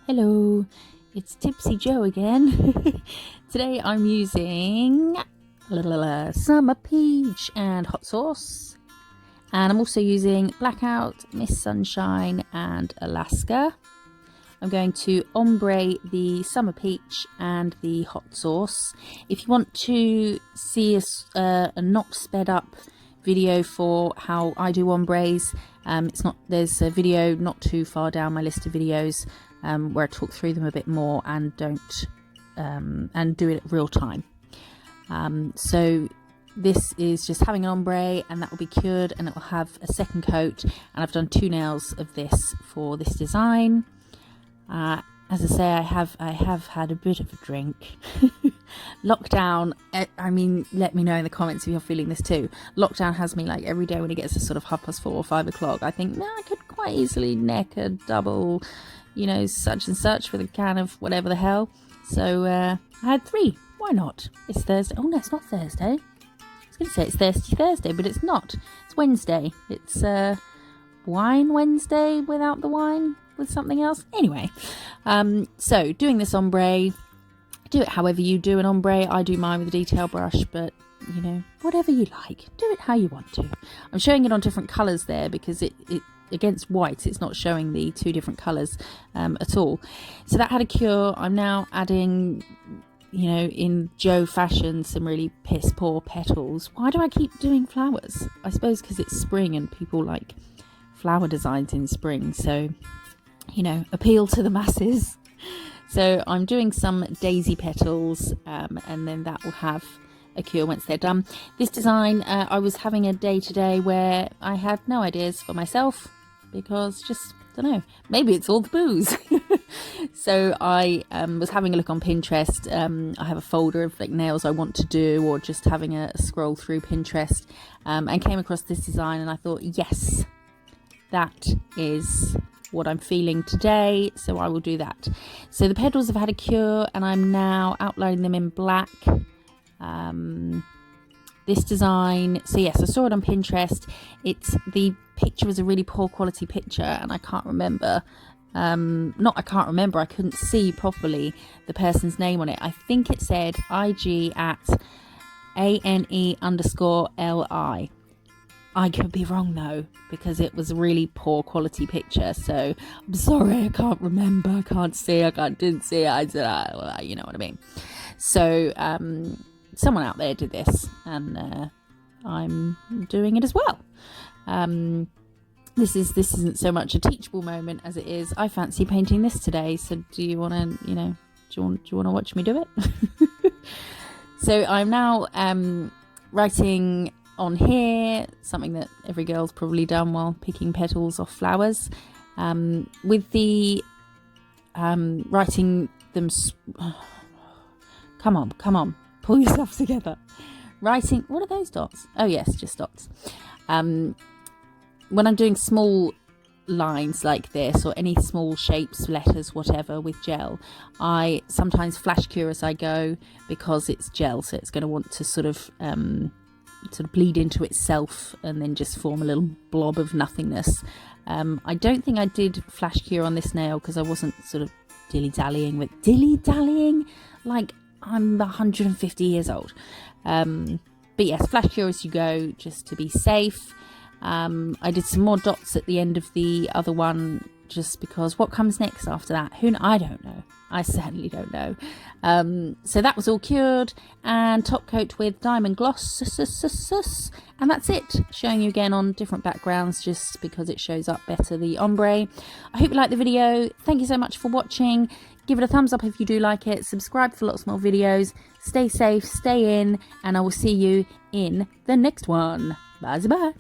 Hello, it's Tipsy Joe again. Today I'm using Summer Peach and hot sauce, and I'm also using Blackout, Miss Sunshine and Alaska. I'm going to ombre the Summer Peach and the hot sauce. If you want to see a not sped up video for how I do ombres, there's a video not too far down my list of videos where I talk through them a bit more and do it real time. So this is just having an ombre, and that will be cured, and it will have a second coat. And I've done 2 nails of this for this design. As I say, I have had a bit of a drink. Lockdown, I mean, let me know in the comments if you're feeling this too. Lockdown has me like every day when it gets to sort of 4:30 or 5 o'clock. I think, I could quite easily neck a double, such and such with a can of whatever the hell. So I had 3. Why not? It's Thursday. Oh no, it's not Thursday. I was going to say it's Thirsty Thursday, but it's not. It's Wednesday. It's Wine Wednesday without the wine, with something else. Anyway, so doing this ombre, do it however you do an ombre. I do mine with a detail brush, but whatever you like, do it how you want to. I'm showing it on different colours there because it against white, it's not showing the 2 different colours at all. So that had a cure. I'm now adding, in Joe fashion, some really piss poor petals. Why do I keep doing flowers? I suppose because it's spring and people like flower designs in spring, so appeal to the masses. So I'm doing some daisy petals, and then that will have a cure once they're done. This design, I was having a day today where I had no ideas for myself because I don't know, maybe it's all the booze. So I was having a look on Pinterest. I have a folder of like nails I want to do, or just having a scroll through Pinterest, and came across this design, and I thought, yes, that is what I'm feeling today, so I will do that. So the petals have had a cure, and I'm now outlining them in black. This design, so yes, I saw it on Pinterest. The picture was a really poor quality picture, and I can't remember. I couldn't see properly the person's name on it. I think it said IG at ANE_LI. I could be wrong though, because it was a really poor quality picture. So I'm sorry, I can't remember, I can't see, didn't see it. I said, you know what I mean. So someone out there did this, and I'm doing it as well. This isn't so much a teachable moment as it is, I fancy painting this today. So do you want to watch me do it? So I'm now writing on here something that every girl's probably done while picking petals off flowers, with the writing them. Come on, pull yourself together. Writing, what are those dots? Oh yes, just dots. When I'm doing small lines like this, or any small shapes, letters, whatever, with gel, I sometimes flash cure as I go, because it's gel, so it's going to want to sort of bleed into itself and then just form a little blob of nothingness. I don't think I did flash cure on this nail because I wasn't sort of dilly-dallying like I'm 150 years old. But yes, flash cure as you go, just to be safe. I did some more dots at the end of the other one, just because what comes next after that? I don't know. I certainly don't know. So that was all cured, and top coat with diamond gloss, and that's it. Showing you again on different backgrounds, just because it shows up better, the ombre. I hope you liked the video. Thank you so much for watching. Give it a thumbs up if you do like it. Subscribe for lots more videos. Stay safe, stay in, and I will see you in the next one. Bye bye.